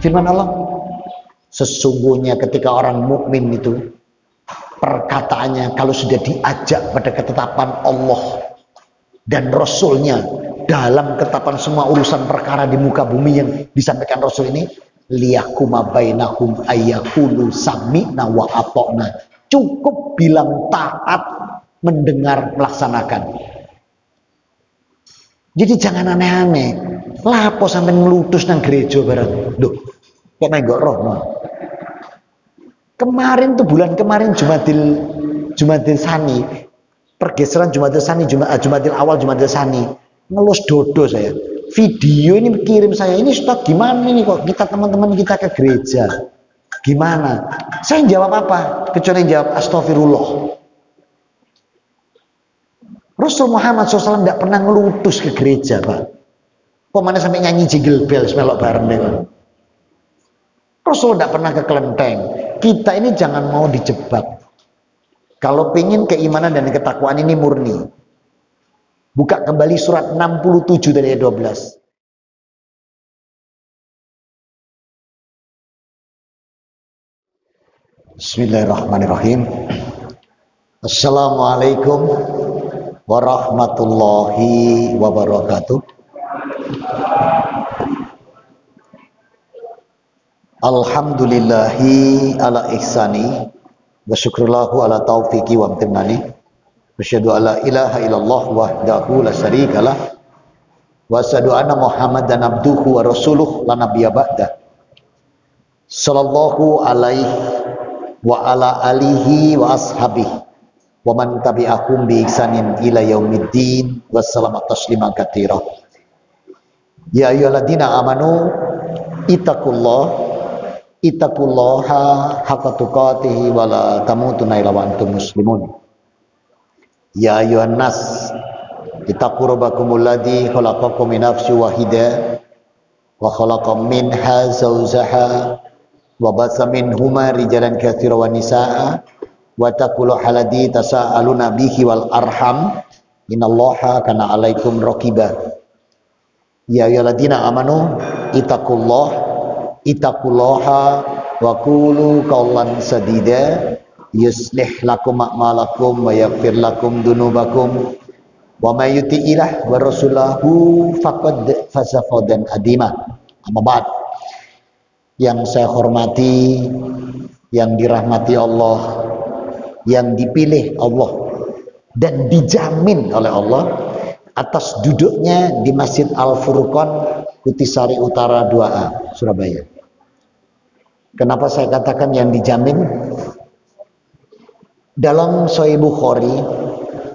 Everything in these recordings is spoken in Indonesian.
Firman Allah, sesungguhnya ketika orang mukmin itu perkataannya kalau sudah diajak pada ketetapan Allah dan Rasulnya dalam ketetapan semua urusan perkara di muka bumi yang disampaikan Rasul ini, liyahkuma bainahum ayyaqulu sami'na wa ata'na. Cukup bilang taat, mendengar, melaksanakan. Jadi jangan aneh-aneh. Lapo sampai ngelutus nang gereja bareng. Loh, kok menggok roh no? Kemarin tuh bulan kemarin Jumadil Sani, pergeseran Jumadil Sani, Jumadil awal Jumadil Sani, ngelus dodo saya. Video ini kirim saya, ini Ustaz gimana ini kok kita teman-teman kita ke gereja? Gimana? Saya jawab apa? Kecuali jawab astagfirullah. Rasul Muhammad SAW tidak pernah ngelutus ke gereja, Pak. Kok mana sampai nyanyi jingle bell melok bareng deh, Pak. Rasul tidak pernah ke kelenteng. Kita ini jangan mau dijebak. Kalau pengen keimanan dan ketakwaan ini murni, buka kembali surat 67 dari ayat 12. Bismillahirrahmanirrahim. Assalamualaikum warahmatullahi wabarakatuh. Alhamdulillahi ala ihsani wa syukrullahu ala taufiqi wa amtinani. Asyhadu an la ilaha illallah wahdahu la syarikalah wa asyhadu anna Muhammadan abduhu wa rasuluh la nabiyya ba'da. Sallallahu alaihi wa ala alihi wa ashabihi wa man tabi'ahum bi ihsanin ila yaumiddin wassalamu tasliman katsira. Ya ayyuhalladzina amanu ittaqullaha haqqa tuqatih wa la tamutunna illa wa antum muslimun. Ya ayyuhan nas ittaqu rabbakumul ladzi khalaqakum min nafsin wahidah wa khalaqa minha zawjaha wa basa minhuma rijalan katsiran wa nisaa wa taqullaha alladzi tasaaluna bihi wal arham innallaha kana 'alaikum raqiba. Ya ayyuhalladzina amanu ittaqullaha wa qulu qawlan sadida yuslih lakum a'malakum wa yaghfir lakum dunubakum wa may yuti'illah wa rasulahu faqad faza fawzan azima. Amma ba'd. Yang saya hormati, yang dirahmati Allah, yang dipilih Allah dan dijamin oleh Allah atas duduknya di Masjid Al-Furqan Kutisari Utara 2A Surabaya. Kenapa saya katakan yang dijamin? Dalam Sahih Bukhari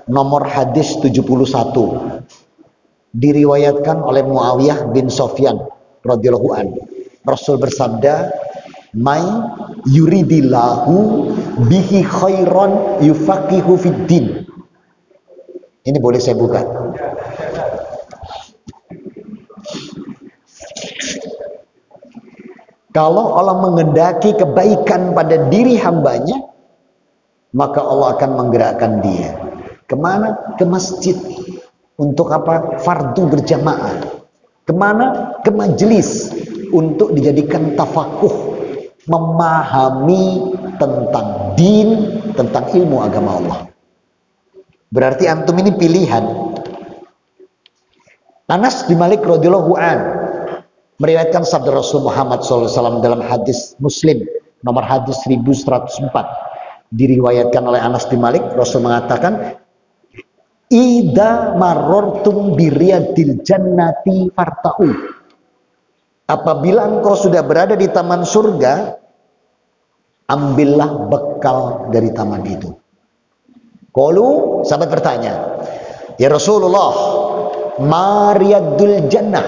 nomor hadis 71 diriwayatkan oleh Muawiyah bin Sofyan radhiyallahu anhu. Rasul bersabda, "May yuridillahu bihi khairan yufaqihu fiddin." Ini boleh saya buka. Kalau Allah mengendaki kebaikan pada diri hambanya, maka Allah akan menggerakkan dia. Kemana? Ke masjid. Untuk apa? Fardu berjamaah. Kemana? Ke majelis. Untuk dijadikan tafakuh. Memahami tentang din, tentang ilmu agama Allah. Berarti antum ini pilihan. Anas bin Malik radhiyallahu an meriwayatkan sabda Rasul Muhammad SAW dalam hadis Muslim nomor hadis 1104. Diriwayatkan oleh Anas bin Malik, Rasul mengatakan, "Idza marartum biriyadil jannati farta'u." Apabila engkau sudah berada di taman surga, ambillah bekal dari taman itu. Qalu, sahabat bertanya, "Ya Rasulullah, mariyadul jannah?"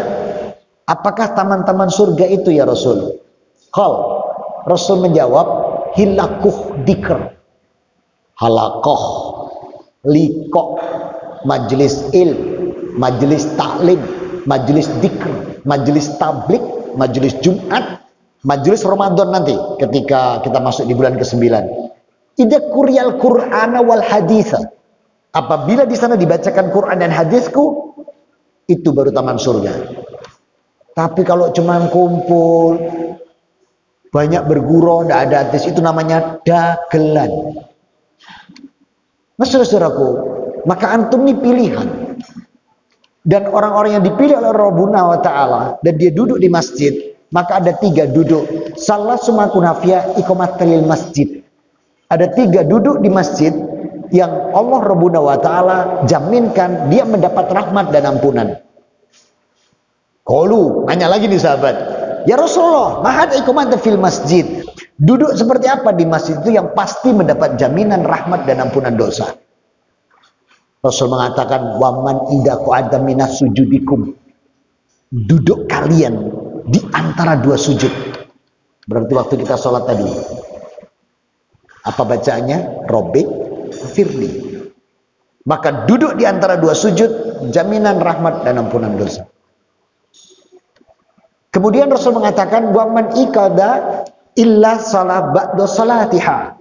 Apakah taman-taman surga itu ya Rasul? Qal, Rasul menjawab, hilakuh dikr, halakoh, likok, majelis majelis taklim, majelis dikr, majelis tablik, majelis Jumat, majelis Ramadan nanti ketika kita masuk di bulan ke-9. Idza quriyal Qur'ana wal haditha. Apabila di sana dibacakan Quran dan hadisku, itu baru taman surga. Tapi kalau cuma kumpul, banyak bergurau, tidak ada artis, itu namanya dagelan. Mas saudaraku, maka antum ini pilihan. Dan orang-orang yang dipilih oleh Rabbuna wa ta'ala dan dia duduk di masjid, maka ada 3 duduk. Salah sumakunafia ikomatilil masjid. Ada 3 duduk di masjid yang Allah Rabbuna wa ta'ala jaminkan dia mendapat rahmat dan ampunan. Qalu, nanya lagi nih sahabat, ya Rasulullah, mahad ikomat fil masjid. Duduk seperti apa di masjid itu yang pasti mendapat jaminan rahmat dan ampunan dosa? Rasul mengatakan, waman idza qa'ada minas sujudikum. Duduk kalian di antara 2 sujud. Berarti waktu kita sholat tadi, apa bacaannya? Robbik firli. Maka duduk di antara 2 sujud, jaminan rahmat dan ampunan dosa. Kemudian Rasul mengatakan, waman ikada illa salat ba'da salatiha.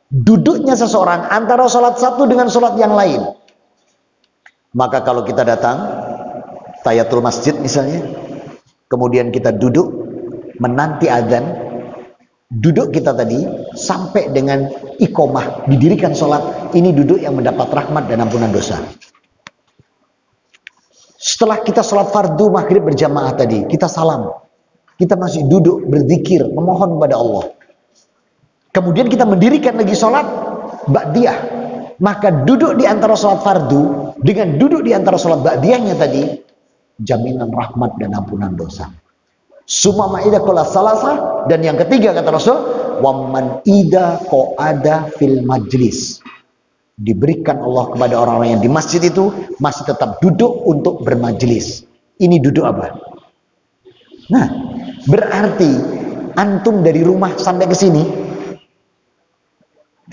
Duduknya seseorang antara sholat satu dengan sholat yang lain. Maka kalau kita datang tahiyatul masjid misalnya, kemudian kita duduk menanti azan, duduk kita tadi sampai dengan iqomah didirikan sholat, ini duduk yang mendapat rahmat dan ampunan dosa. Setelah kita sholat fardu maghrib berjamaah tadi, kita salam, kita masih duduk berzikir memohon kepada Allah, kemudian kita mendirikan lagi sholat ba'diyah, maka duduk di antara sholat fardu dengan duduk di antara sholat ba'diyahnya tadi, jaminan rahmat dan ampunan dosa. Summa ma'ida qala salasa, dan yang ketiga kata Rasul, waman ida qa'ada fil majlis. Diberikan Allah kepada orang-orang yang di masjid itu masih tetap duduk untuk bermajlis. Ini duduk apa? Nah, berarti antum dari rumah sampai ke sini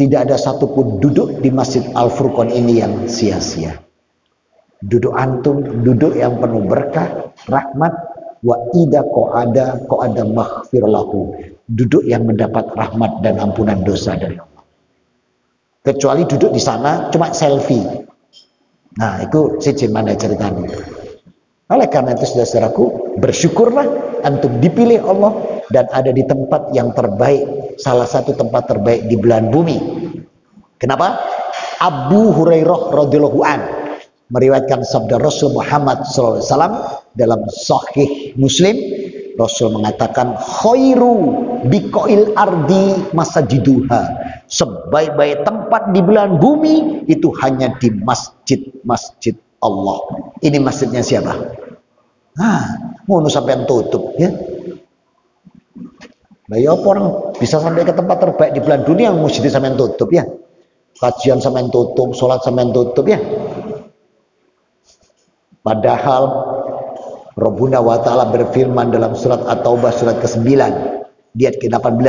tidak ada satupun duduk di Masjid Al-Furqan ini yang sia-sia. Duduk antum, duduk yang penuh berkah, rahmat, wa idza qa'ada maghfir lahu. Duduk yang mendapat rahmat dan ampunan dosa dari Allah. Kecuali duduk di sana cuma selfie. Nah, itu siji mana ceritanya. Oleh karena itu saudaraku, bersyukurlah antum dipilih Allah dan ada di tempat yang terbaik, salah satu tempat terbaik di belahan bumi. Kenapa? Abu Hurairah radhiyallahu an meriwayatkan sabda Rasul Muhammad SAW dalam Sahih Muslim. Rasul mengatakan, khairu biqail ardi masajiduha. Sebaik-baik tempat di belahan bumi itu hanya di masjid-masjid Allah. Ini masjidnya siapa? Mau sampai tutup ya. Nah, ya orang bisa sampai ke tempat terbaik di belahan dunia, masjid sampai tutup ya. Kajian sampai tutup, sholat sampai tutup ya. Padahal Rabbuna wa ta'ala berfirman dalam surat At-Taubah surat ke-9 di ayat ke-18,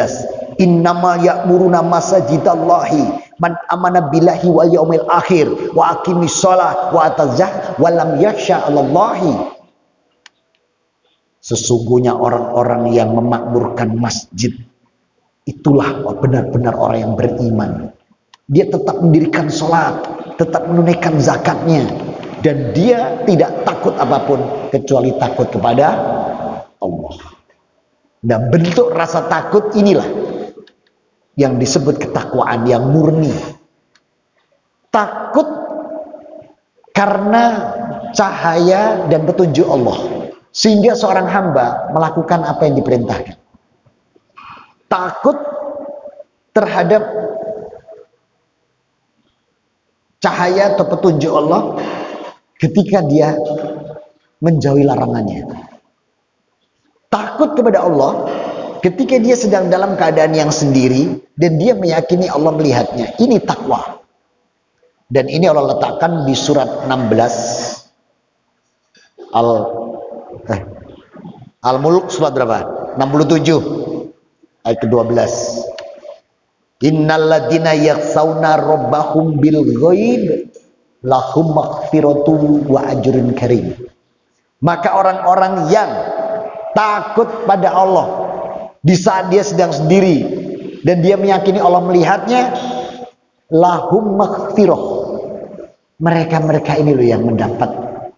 innama ya'muruna masajidallahi man amana billahi wa yaumil akhir wa aqimis shalah wa ataz zakah wa lam yakhsha 'alallahi. Sesungguhnya orang-orang yang memakmurkan masjid itulah benar-benar orang yang beriman. Dia tetap mendirikan sholat, tetap menunaikan zakatnya, dan dia tidak takut apapun kecuali takut kepada Allah. Nah, bentuk rasa takut inilah yang disebut ketakwaan yang murni. Takut karena cahaya dan petunjuk Allah, sehingga seorang hamba melakukan apa yang diperintahkan. Takut terhadap cahaya atau petunjuk Allah ketika dia menjauhi larangannya. Takut kepada Allah ketika dia sedang dalam keadaan yang sendiri dan dia meyakini Allah melihatnya. Ini takwa. Dan ini Allah letakkan di surat 16 Al-Mulk surat berapa? 67 ayat ke-12. Innalladzina yakhshawna rabbahum bil ghaib lahum maghfiratun wa ajrun karim. Maka orang-orang yang takut pada Allah di saat dia sedang sendiri dan dia meyakini Allah melihatnya, lahum maghfirah. Mereka-mereka ini loh yang mendapat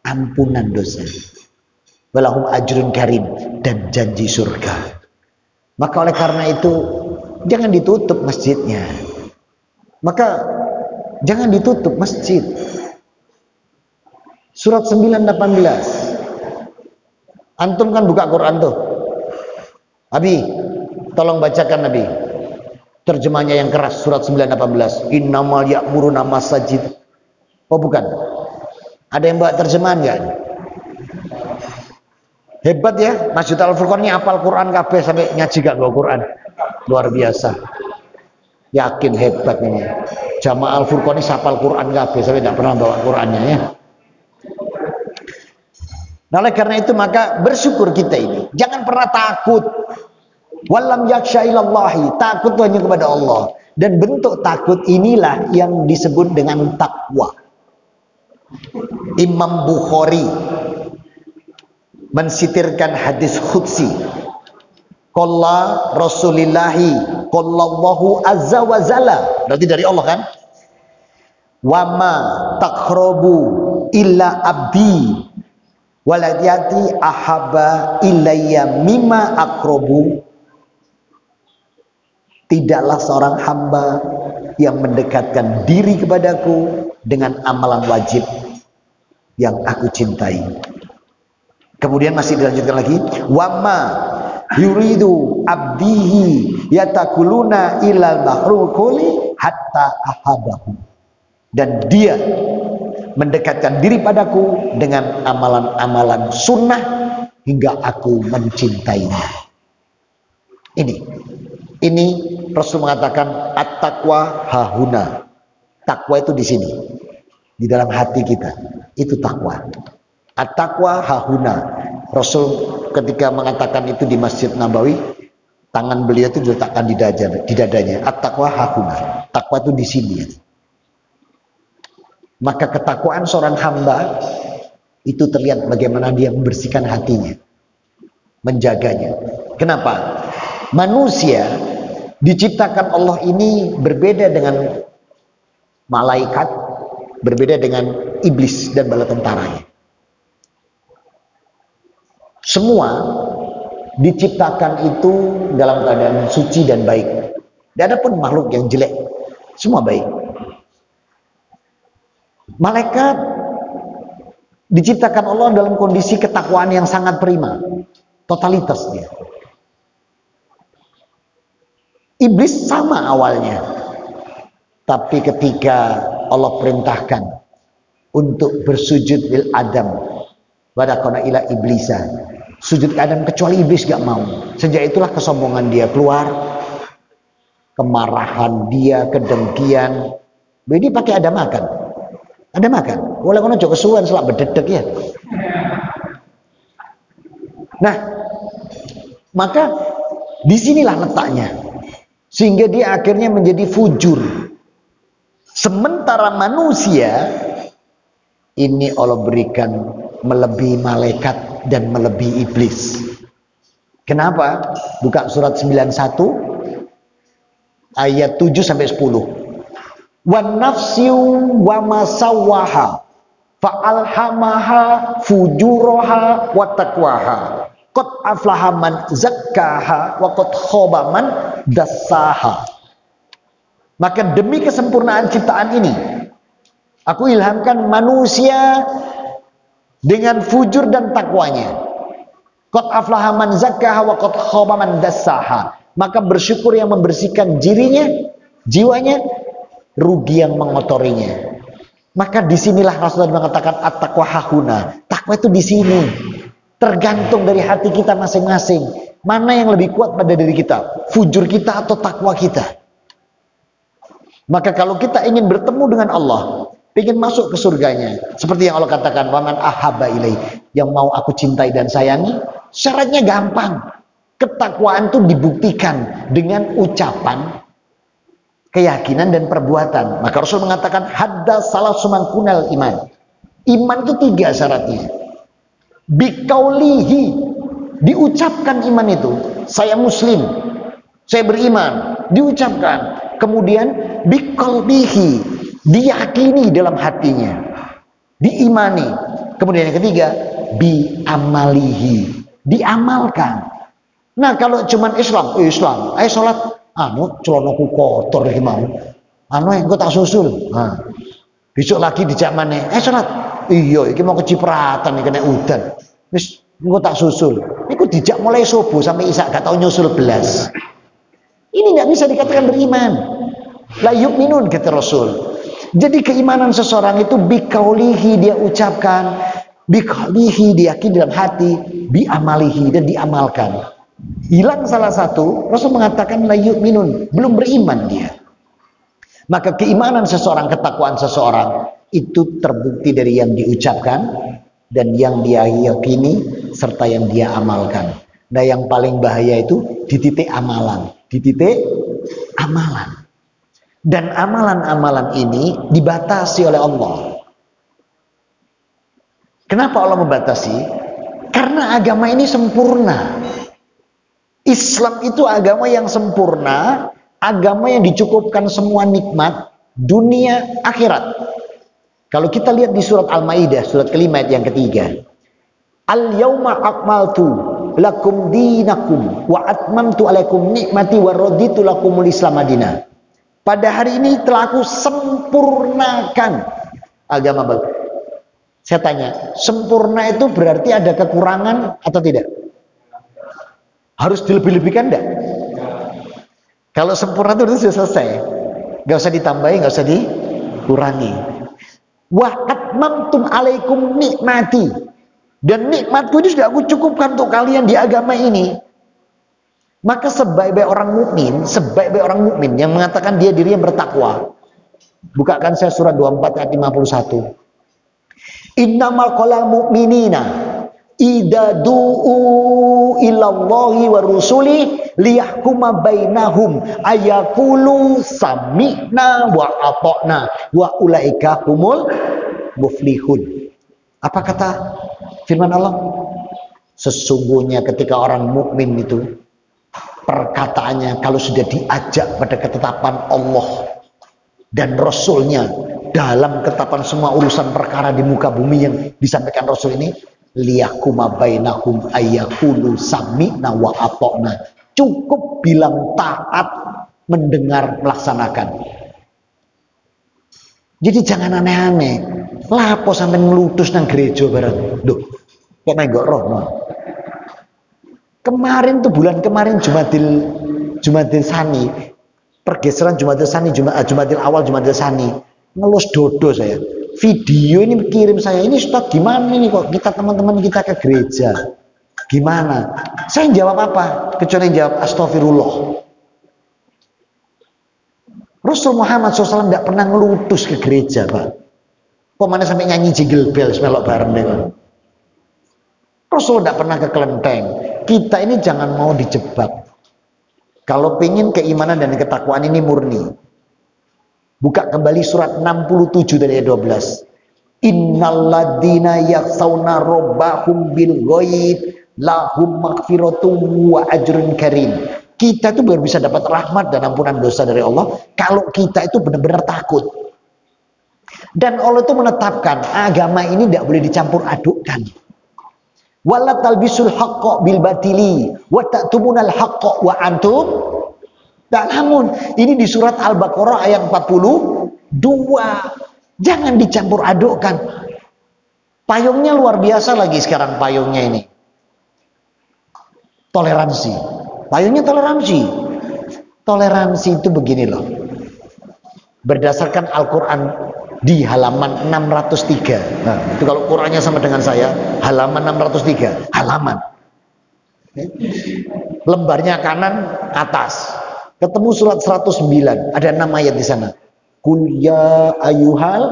ampunan dosa. Walahum ajrun karim, dan janji surga. Maka oleh karena itu jangan ditutup masjidnya. Maka jangan ditutup masjid. Surat 9:18. Antum kan buka Quran tuh. Abi, tolong bacakan Nabi. Terjemahnya yang keras surat 9:18. Innamal ya'muruna masajid. Oh bukan. Ada yang bawa terjemahan enggak? Hebat ya, Masjid Al-Furqan ini apal Quran kabeh sampai ngaji gak bawa Quran. Luar biasa. Yakin hebat ini. Jamaah Al-Furqan ini hafal Quran kabeh sampai tidak pernah bawa Qurannya ya. Nah, oleh karena itu maka bersyukur kita ini. Jangan pernah takut. Walam yaksha ilallahi. Takut hanya kepada Allah. Dan bentuk takut inilah yang disebut dengan takwa. Imam Bukhari mensitirkan hadis qudsi. Qalla Rasulillahi qallallahu azza wa jalla. Berarti dari Allah kan? Wa ma taqrabu illa abdi waladiyati ahabba ilayya mimma aqrabu. Tidaklah seorang hamba yang mendekatkan diri kepadaku dengan amalan wajib yang aku cintai. Kemudian masih dilanjutkan lagi, wama yuridu abdihi yatakuluna ilal bahrul kuli hatta ahabahu. Dan dia mendekatkan diri padaku dengan amalan-amalan sunnah hingga aku mencintainya. Ini Rasul mengatakan at-taqwa hahuna. Takwa itu di sini, di dalam hati kita. Itu takwa. At-taqwa hahuna. Rasul ketika mengatakan itu di Masjid Nabawi, tangan beliau itu diletakkan di dadanya. At-taqwa hahuna. Takwa itu di sini. Maka ketakwaan seorang hamba itu terlihat bagaimana dia membersihkan hatinya, menjaganya. Kenapa? Manusia diciptakan Allah ini berbeda dengan malaikat, berbeda dengan iblis dan bala tentaranya. Semua diciptakan itu dalam keadaan suci dan baik. Tidak ada pun makhluk yang jelek, semua baik. Malaikat diciptakan Allah dalam kondisi ketakwaan yang sangat prima, totalitas dia. Iblis sama awalnya, tapi ketika Allah perintahkan untuk bersujud lil Adam, wadakona ila iblisa, sujud ke Adam, kecuali iblis gak mau. Sejak itulah kesombongan dia keluar, kemarahan dia, kedengkian. Ini pakai ada makan, boleh kono jok kesuwen selak bededek ya. Nah, maka disinilah letaknya. Sehingga dia akhirnya menjadi fujur. Sementara manusia ini Allah berikan melebihi malaikat dan melebihi iblis. Kenapa? Buka surat 91 ayat 7 sampai 10. Wan nafsiu wa masawwaha fa'alhamaha fujuraha wa taqwaha. Qad aflaha man zakkaha wa qad khaba man dassaha. Maka demi kesempurnaan ciptaan ini, aku ilhamkan manusia dengan fujur dan takwanya. Qad aflaha man zakkaha wa qad khaba man dassaha. Maka bersyukur yang membersihkan dirinya, jiwanya, rugi yang mengotorinya. Maka disinilah Rasulullah mengatakan at-taqwa hahuna. Takwa itu di sini. Tergantung dari hati kita masing-masing. Mana yang lebih kuat pada diri kita? Fujur kita atau takwa kita? Maka kalau kita ingin bertemu dengan Allah, ingin masuk ke surganya, seperti yang Allah katakan, waman ahabba ilai, yang mau aku cintai dan sayangi, syaratnya gampang. Ketakwaan itu dibuktikan dengan ucapan, keyakinan dan perbuatan. Maka Rasul mengatakan hadda salah sumangkunal iman. Iman itu 3 syaratnya. Bikaulihi, diucapkan iman itu, saya muslim, saya beriman, diucapkan. Kemudian biqalbihi, diyakini dalam hatinya, diimani. Kemudian yang ketiga, biamalihi, diamalkan. Nah kalau cuman Islam, ayo sholat, celanaku kotor gimana? Engko tak susul. Nah, besok lagi dijak maneh, sholat. Iya, iki mau kecipratan iki kena udan. Wis engko tak susul. Iku dijak mulai subuh sampai isya gak tau nyusul belas. Ini nggak bisa dikatakan beriman. La yu'minun kata Rasul. Jadi keimanan seseorang itu bikaulihi dia ucapkan, bikaulihi diyakini dalam hati, biamalihi dan diamalkan. Hilang salah satu, Rasul mengatakan la yu'minun, belum beriman dia. Maka keimanan seseorang, ketakwaan seseorang itu terbukti dari yang diucapkan dan yang dia yakini serta yang dia amalkan. Nah yang paling bahaya itu di titik amalan. Di titik amalan. Dan amalan-amalan ini dibatasi oleh Allah. Kenapa Allah membatasi? Karena agama ini sempurna. Islam itu agama yang sempurna, agama yang dicukupkan semua nikmat dunia akhirat. Kalau kita lihat di surat Al-Maidah, surat kelima ayat yang ketiga. Al-yauma akmaltu lakum dinakum wa atmamtu alaikum nikmati wa raditu lakumul Islam madinah. Pada hari ini telah aku sempurnakan agama baru. Saya tanya, sempurna itu berarti ada kekurangan atau tidak? Harus dilebih-lebihkan enggak? Kalau sempurna itu sudah selesai. Gak usah ditambahi, gak usah dikurangi. Wa atmamtum alaikum nikmati. Dan nikmatku itu sudah aku cukupkan untuk kalian di agama ini. Maka sebaik-baik orang mukmin yang mengatakan dia dirinya bertakwa. Bukakan saya surat 24 ayat 51. Innamal qalal mu'minina idza du'u ilallahi wa rusuli liyahkuma bainahum ayaqulu sami'na wa ata'na wa ulaika humul muflihun. Apa kata firman Allah? Sesungguhnya ketika orang mukmin itu perkataannya kalau sudah diajak pada ketetapan Allah dan Rasulnya dalam ketetapan semua urusan perkara di muka bumi yang disampaikan Rasul ini, liyahkuma bainahum ayyaqulu sami'na wa ata'na. Cukup bilang taat, mendengar, melaksanakan. Jadi jangan aneh-aneh. Lapo sampai ngelutus nang gereja bareng. Duh, kok menggok roh. Kemarin tuh bulan kemarin Jumadil Sani, pergeseran Jumadil Sani, Jumadil awal Jumadil Sani, ngelus dodo saya. Video ini kirim saya, ini Ustaz gimana ini kok kita teman-teman kita ke gereja? Gimana? Saya jawab apa? Kecuali jawab astagfirullah. Rasul Muhammad SAW tidak pernah ngelutus ke gereja, Pak. Kok mana sampai nyanyi jingle bell melok bareng deh. Rasul tidak pernah ke kelenteng. Kita ini jangan mau dijebak. Kalau pengen keimanan dan ketakwaan ini murni, buka kembali surat 67 dari ayat 12. Innalladzina yakhshawna rabbahum bil ghaib lahum maghfiratun wa ajrun karim. Kita itu baru bisa dapat rahmat dan ampunan dosa dari Allah kalau kita itu benar-benar takut. Dan Allah itu menetapkan agama ini tidak boleh dicampur adukkan. Wala talbisul haqqa bil batili wa ta'tumunal haqqa wa antum ta'lamun. Ini di surat Al-Baqarah ayat 42. Jangan dicampur adukkan. Payungnya luar biasa lagi sekarang payungnya ini. Toleransi. Payungnya toleransi. Toleransi itu begini loh. Berdasarkan Al-Qur'an di halaman 603. Nah, itu kalau Qur'annya sama dengan saya, halaman 603, halaman. Lembarnya kanan atas. Ketemu surat 109, ada 6 ayat di sana. Qul ya ayyuhal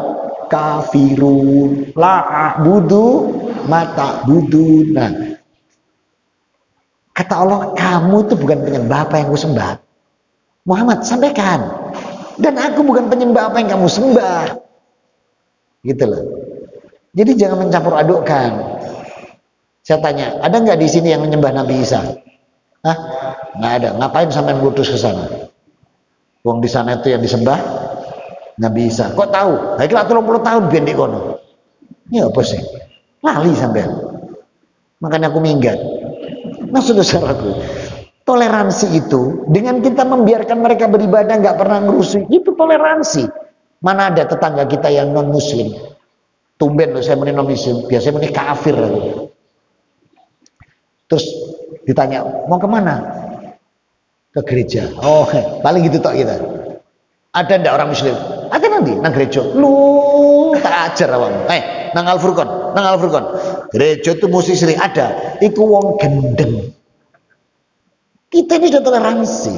kafirun la a'budu ma ta'budun. Nah, kata Allah, kamu itu bukan penyembah apa yang aku sembah. Muhammad sampaikan. Dan aku bukan penyembah apa yang kamu sembah. Gitu loh. Jadi jangan mencampur adukkan. Saya tanya, ada nggak di sini yang menyembah Nabi Isa? Hah? Nggak ada. Ngapain sampai ngutus ke sana? Wong di sana itu yang disembah Nabi Isa. Kok tahu? Nah, itu 30 tahun biar di kono. Ya apa sih? Lali sampai. Makanya aku minggat. Maksud saudaraku, Toleransi itu dengan kita membiarkan mereka beribadah, nggak pernah ngerusuh, itu toleransi. Mana ada tetangga kita yang non muslim, tumben loh saya meni non muslim, biasanya meni kafir. Terus ditanya mau kemana? Ke gereja. Oh paling gitu tok kita. Ada ndak orang muslim? Ada nanti nang gereja. Lu tak ajar awam. Nang Al-Furqan, nang Al-Furqan. Gereja itu mesti sering ada. Iku wong gendeng. Kita ini sudah toleransi,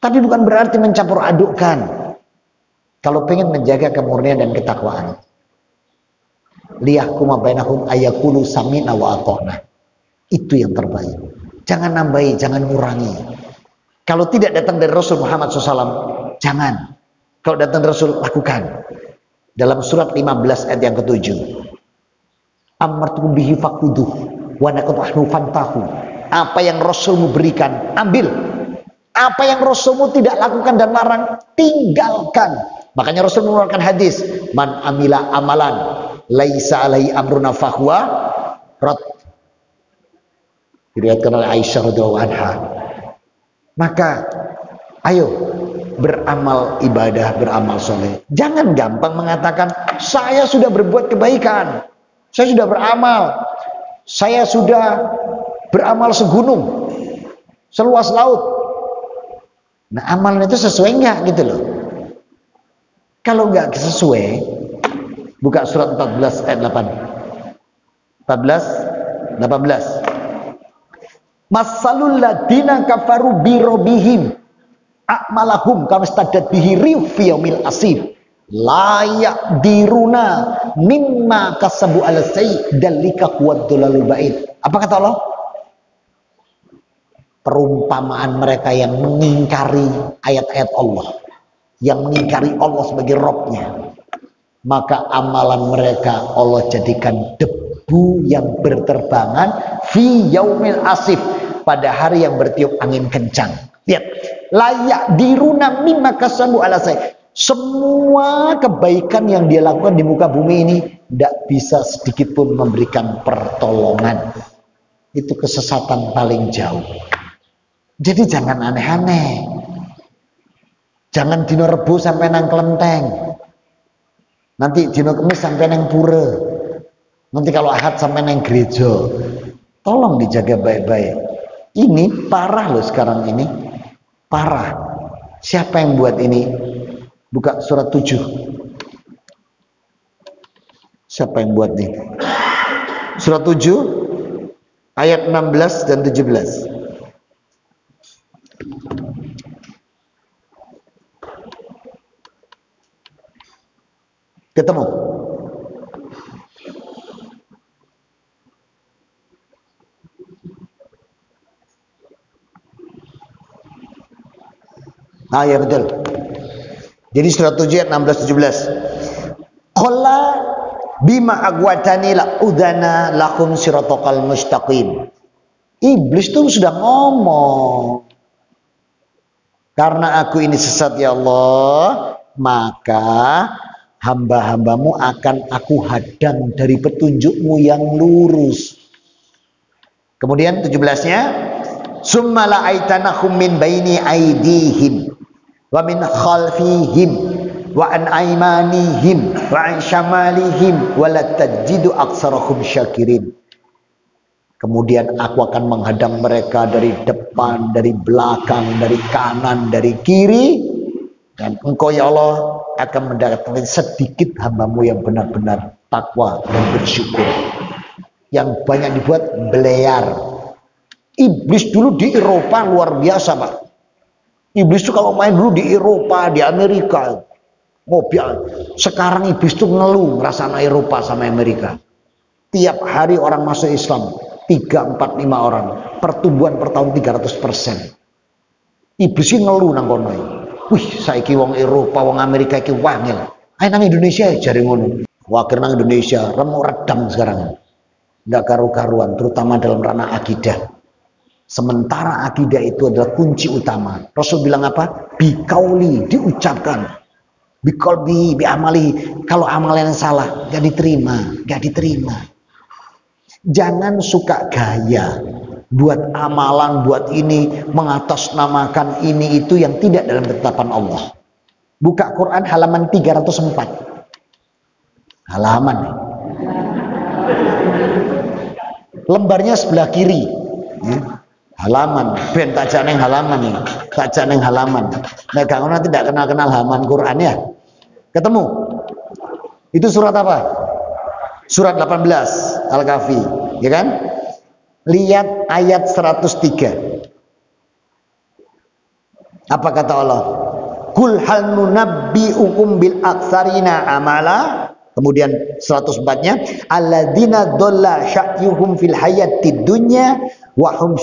tapi bukan berarti mencampur adukkan. Kalau pengen menjaga kemurnian dan ketakwaan, liyahkuma bainahum ayakulu sami'na wa ata'na. Itu yang terbaik. Jangan nambahi, jangan ngurangi. Kalau tidak datang dari Rasul Muhammad SAW, jangan. Kalau datang dari Rasul, lakukan. Dalam surat 15 ayat yang ke-7, amartukum bihi faquduh wa naqatahnu fantahu. Apa yang Rasulmu berikan, ambil. Apa yang Rasulmu tidak lakukan dan larang, tinggalkan. Makanya Rasul mengeluarkan hadis, man amila amalan laisa alaihi amruna fahuwa rad. Diriwayatkan oleh Aisyah radhiyallahu anha. Maka ayo beramal ibadah, beramal soleh. Jangan gampang mengatakan saya sudah berbuat kebaikan, saya sudah beramal, saya sudah beramal segunung, seluas laut. Nah amalnya itu sesuai enggak gitu loh. Kalau enggak sesuai, buka surat 14 ayat 8. 14, 18. Masalul ladina kafaru bi rabbihim a'malahum kamastadat bihi fi yaumil asif la yaqdiruna mimma kasabu ala sayy dalika huwad dalalul ba'id. Apa kata Allah? Perumpamaan mereka yang mengingkari ayat-ayat Allah, yang mengingkari Allah sebagai Rabb-nya, maka amalan mereka Allah jadikan debu yang berterbangan fi yaumil asif, pada hari yang bertiup angin kencang. Lihat, layak diruna mimma kasabu ala say. Semua kebaikan yang dia lakukan di muka bumi ini tidak bisa sedikit pun memberikan pertolongan. Itu kesesatan paling jauh. Jadi jangan aneh-aneh. Jangan dino Rebo sampai nang kelenteng. Nanti dino Kemis sampai nang pura. Nanti kalau Ahad sampai nang gereja. Tolong dijaga baik-baik. Ini parah loh sekarang ini. Parah. Siapa yang buat ini? Buka surat 7. Siapa yang buat nih? Surat 7 ayat 16 dan 17. Ketemu? Ah ya betul. Jadi surat 7 ayat 16-17. Qala bima agwatani la udana lakum siratal mustaqim. Iblis tuh sudah ngomong, karena aku ini sesat ya Allah, maka hamba-hambamu akan aku hadang dari petunjukmu yang lurus. Kemudian 17-nya, summa la'aitanahum min baini aidihim wa min khalfihim wa an aymanihim wa an syamalihim wa la tajidu aktsarahum syakirin. Kemudian aku akan menghadang mereka dari depan, dari belakang, dari kanan, dari kiri. Dan engkau ya Allah akan mendatangkan sedikit hambamu yang benar-benar takwa dan bersyukur. Yang banyak dibuat belear. Iblis dulu di Eropa luar biasa Pak. Iblis itu kalau main dulu di Eropa, di Amerika, mobil. Sekarang iblis itu ngeluh ngerasa anak Eropa sama Amerika. Tiap hari orang masuk Islam 3, 4, 5 orang. Pertumbuhan per tahun 300%. Iblis ini ngeluh nang kono. Wih, saiki wong Eropa, wong Amerika iki wangil. Ayo nang Indonesia jare ngono. Wakil nang Indonesia remuk redam sekarang. Nggak karu-karuan, terutama dalam ranah akidah. Sementara akidah itu adalah kunci utama. Rasul bilang apa? Bikauli, diucapkan. Bikolbi, biamali. Kalau amalan yang salah, gak diterima, gak diterima. Jangan suka gaya. buat amalan, buat ini, mengatasnamakan ini itu yang tidak dalam ketetapan Allah. Buka Quran halaman 304. Halaman. Lembarnya sebelah kiri. Halaman. Ben tajak neng halaman nih. Tajak neng halaman. Nah, kalau nanti tidak kenal-kenal halaman Quran ya. Ketemu. Itu surat apa? Surat 18 Al-Kahfi, ya kan? Lihat ayat 103. Apa kata Allah? Kul hal nunabbi'ukum bil aktsarina amala. Kemudian 104-nya, alladzina dhalla sya'yuhum fil hayatid dunya wa hum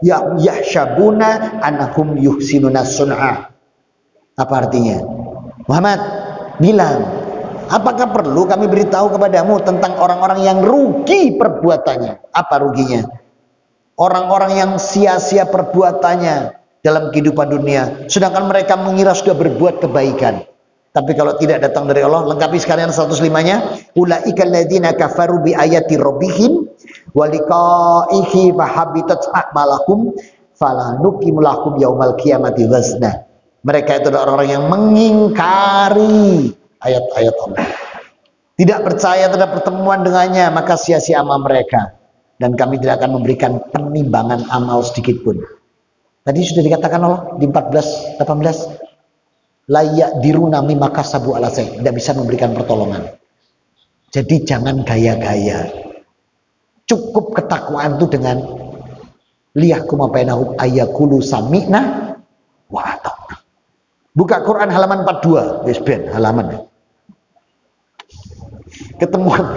yahsyabuna annahum yuhsinuna sun'a. Apa artinya? Muhammad bilang, apakah perlu kami beritahu kepadamu tentang orang-orang yang rugi perbuatannya? Apa ruginya? Orang-orang yang sia-sia perbuatannya dalam kehidupan dunia, sedangkan mereka mengira sudah berbuat kebaikan. Tapi kalau tidak datang dari Allah, lengkapi sekalian 105-nya. Ulaika alladziina kafaru bi ayati rabbihim wa liqa'ihi fa habitat a'malahum fala nuqimu lahum yaumal qiyamati wazna. Mereka itu adalah orang-orang yang mengingkari ayat-ayat Allah. Tidak percaya terhadap pertemuan dengannya, maka sia-sia amal mereka. Dan kami tidak akan memberikan penimbangan amal sedikit pun. Tadi sudah dikatakan Allah di 14, 18. Layak dirunami maka sabu ala saya, tidak bisa memberikan pertolongan. Jadi jangan gaya-gaya. Cukup ketakwaan itu dengan liyahkum bainahum ayakulu sami'na wa ata'na. Buka Quran halaman 42, wis ben halaman. Ketemuan.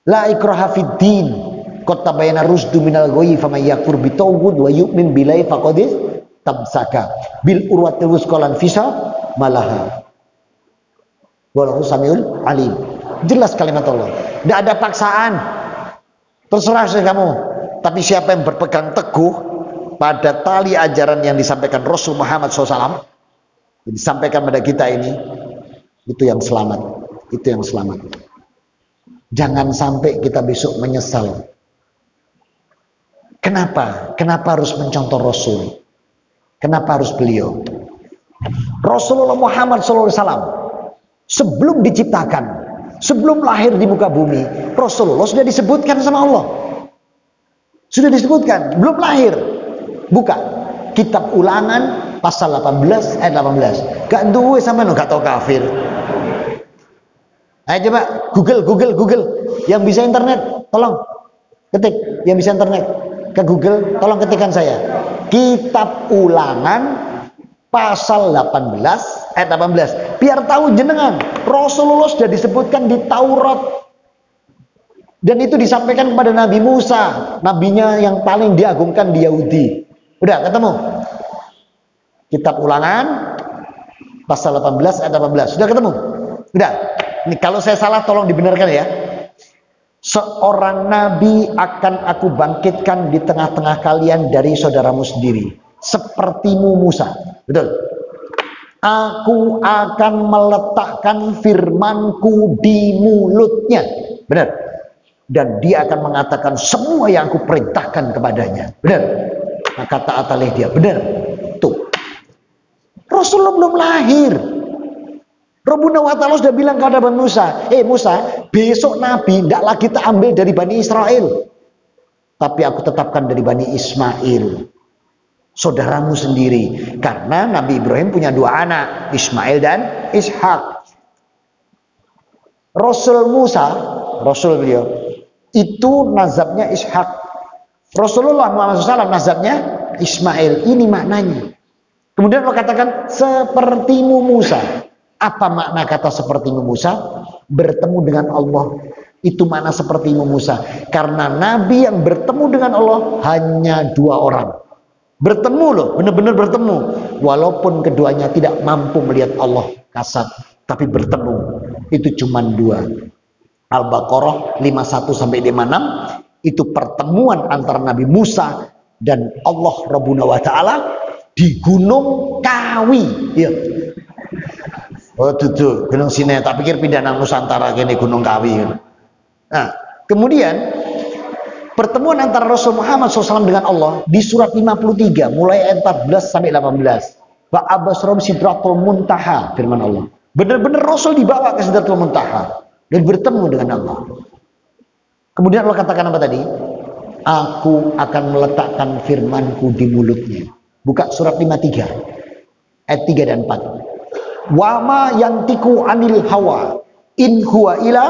La ikraha fid din, qad tabayyana rusdu minal ghayyi faman yakfur bitawhid wa yu'min billahi faqad tamsaka bil urwatil wuthqa fisa malaha wallahu samiul alim. Jelas kalimat Allah, tidak ada paksaan, terserah kamu. Tapi siapa yang berpegang teguh pada tali ajaran yang disampaikan Rasul Muhammad SAW, yang disampaikan pada kita ini, itu yang selamat. Itu yang selamat. Jangan sampai kita besok menyesal. Kenapa harus mencontoh Rasul? Kenapa harus beliau? Rasulullah Muhammad SAW sebelum diciptakan, sebelum lahir di muka bumi, Rasulullah sudah disebutkan sama Allah. Sudah disebutkan, belum lahir. Buka kitab Ulangan pasal 18 ayat 18. Gak duwe sama gak tau kafir. Ayo coba Google. Yang bisa internet, tolong ketik. Yang bisa internet ke Google, tolong ketikkan saya. Kitab Ulangan pasal 18 ayat 18. Biar tahu jenengan, Rasulullah sudah disebutkan di Taurat. Dan itu disampaikan kepada Nabi Musa, nabinya yang paling diagungkan di Yahudi. Udah ketemu? Kitab Ulangan pasal 18 ayat 18. Sudah ketemu? Udah. Ini kalau saya salah tolong dibenarkan ya. Seorang nabi akan aku bangkitkan di tengah-tengah kalian dari saudaramu sendiri, sepertimu Musa. Betul. Aku akan meletakkan firmanku di mulutnya. Benar. Dan dia akan mengatakan semua yang aku perintahkan kepadanya. Benar. Maka taat oleh dia. Benar. Tuh. Rasulullah belum lahir. Rabbuna wa ta'ala sudah bilang kepada Bani Musa, Musa, besok Nabi tidak lagi tak ambil dari Bani Israel, tapi aku tetapkan dari Bani Ismail, saudaramu sendiri. Karena Nabi Ibrahim punya dua anak, Ismail dan Ishak. Rasul Musa, Rasul beliau, itu nazabnya Ishak. Rasulullah Muhammad SAW nazabnya Ismail. Ini maknanya. Kemudian Allah katakan sepertimu Musa. Apa makna kata sepertimu Musa? Bertemu dengan Allah. Itu makna sepertimu Musa. Karena Nabi yang bertemu dengan Allah hanya dua orang. Bertemu loh, benar-benar bertemu. Walaupun keduanya tidak mampu melihat Allah kasat, tapi bertemu. Itu cuma dua. Al-Baqarah 51 sampai 56 itu pertemuan antara Nabi Musa dan Allah Rabbuna wa Ta'ala di Gunung Kawi. Ya. Oh tuh Gunung Sinai, tak pikir pindah nang Nusantara kene Gunung Kawi. Nah, kemudian Pertemuan antara Rasul Muhammad SAW dengan Allah di surat 53 mulai ayat 14 sampai 18. Wa abasrom sidratul muntaha, firman Allah. Benar-benar Rasul dibawa ke sidratul muntaha dan bertemu dengan Allah. Kemudian Allah katakan apa tadi? Aku akan meletakkan firmanku di mulutnya. Buka surat 53 ayat 3 dan 4. Wa ma yantiku anil hawa in huwa ila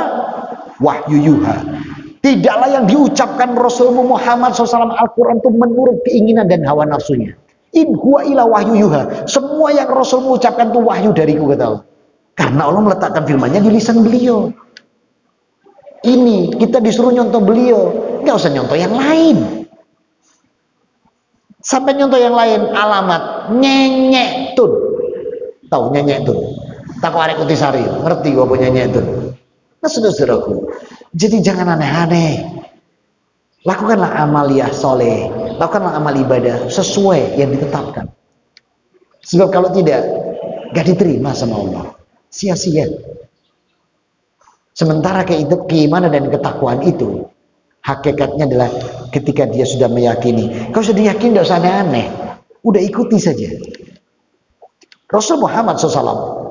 wahyu yuha. Tidaklah yang diucapkan Rasulullah Muhammad SAW Al-Quran itu menurut keinginan dan hawa nafsunya. In huwa ila wahyu yuha. Semua yang Rasul mengucapkan itu wahyu dariku, kata Allah. Karena Allah meletakkan firman-Nya di lisan beliau. Ini kita disuruh nyontoh beliau, nggak usah nyontoh yang lain. Sampai nyontoh yang lain, alamat nyenyek tun. Tahu nyenyek tun? Takwa arek Kutisari, ngerti gua punya nyenyek tun. Nah, saudara-saudaraku, jadi jangan aneh-aneh. Lakukanlah amaliyah soleh, lakukanlah amal ibadah sesuai yang ditetapkan. Sebab kalau tidak, gak diterima sama Allah, sia-sia. Sementara keimanan dan ketakwaan itu hakikatnya adalah ketika dia sudah meyakini. Kalau sudah yakin, tidak usah aneh-aneh, udah ikuti saja. Rasul Muhammad SAW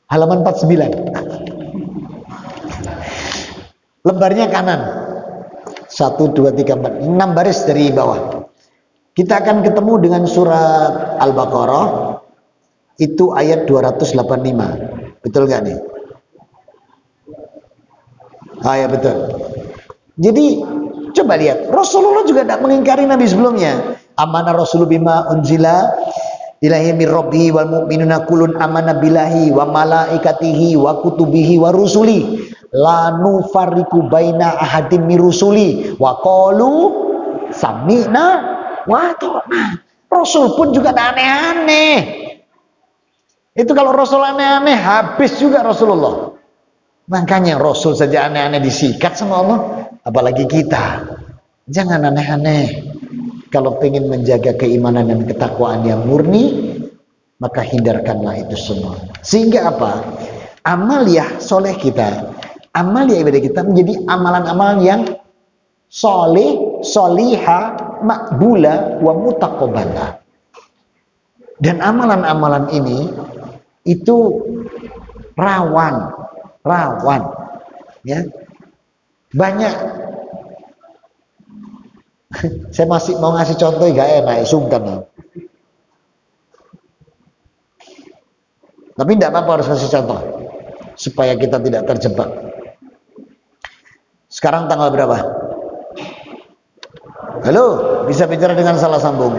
halaman 49, lembarnya kanan, 1, 2, 3, 4, 6 baris dari bawah. Kita akan ketemu dengan surat Al-Baqarah itu ayat 285. Betul gak nih? Ah ya, betul. Jadi coba lihat, Rasulullah juga tidak mengingkari Nabi sebelumnya. Amanah Rasulullah bima unzila ilahi min rabbihi wal mu'minuna kullun amana billahi wa malaikatihi wa kutubihi wa rusuli la nufarriqu baina ahadin min rusuli wa qalu sami'na wa ata'na. Rasul pun juga aneh-aneh. Itu kalau Rasul aneh-aneh habis juga Rasulullah. Makanya Rasul saja aneh-aneh disikat sama Allah, apalagi kita. Jangan aneh-aneh. Kalau ingin menjaga keimanan dan ketakwaan yang murni, maka hindarkanlah itu semua. Sehingga apa? Amaliyah soleh kita, amaliyah ibadah kita menjadi amalan-amalan yang soleh, soliha, makbula, wa mutaqabbala. Dan amalan-amalan ini itu rawan, ya. Banyak. Saya masih mau ngasih contoh, gak enak, sungkan. Tapi tidak apa-apa, harus kasih contoh supaya kita tidak terjebak. Sekarang tanggal berapa? Halo, bisa bicara dengan salah sambung.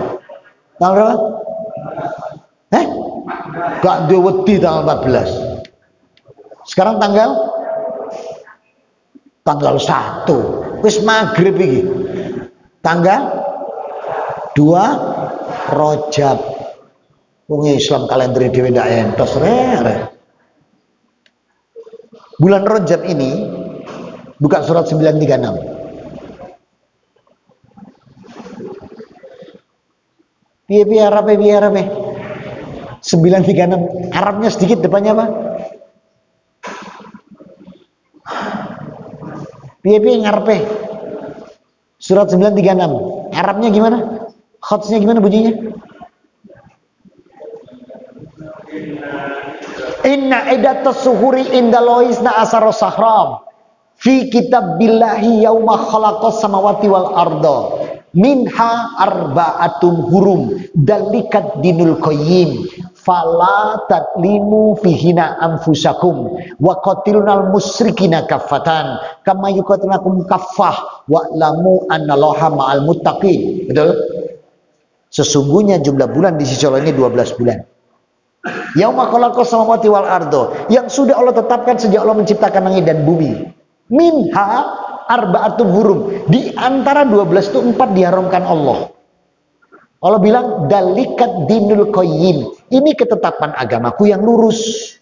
Tanggal berapa? Gak diwedi tanggal 14. Sekarang tanggal 1. Wis maghrib iki. Tanggal 2 Rajab. Wong Islam kalender dhewe ndak entos rek. Bulan Rajab ini buka surat 936. Piye Arabe 936. Arabnya sedikit, depannya apa? Piye ngarepe? Surat 936. Arabnya gimana? Khotsnya gimana bunyinya? Inna iddatus suhuri indaloisna asaro sahram fi kitabillahi yauma khalaqas samawati wal arda minha arba'atum hurum dalikat dinul qayyim fala tatlimu fihina anfusakum wa qatilunal musyrikina kaffatan kama yuqatilunakum kaffah wa lamu annallaha ma'al muttaqin. Betul? Sesungguhnya jumlah bulan di sisi Allah ini 12 bulan. Yauma khalaqas samawati wal ardo, yang sudah Allah tetapkan sejak Allah menciptakan langit dan bumi. Minha arba'atum hurum, di antara 12 itu 4 diharamkan Allah. Allah bilang dalikat dinul qayyim, ini ketetapan agamaku yang lurus.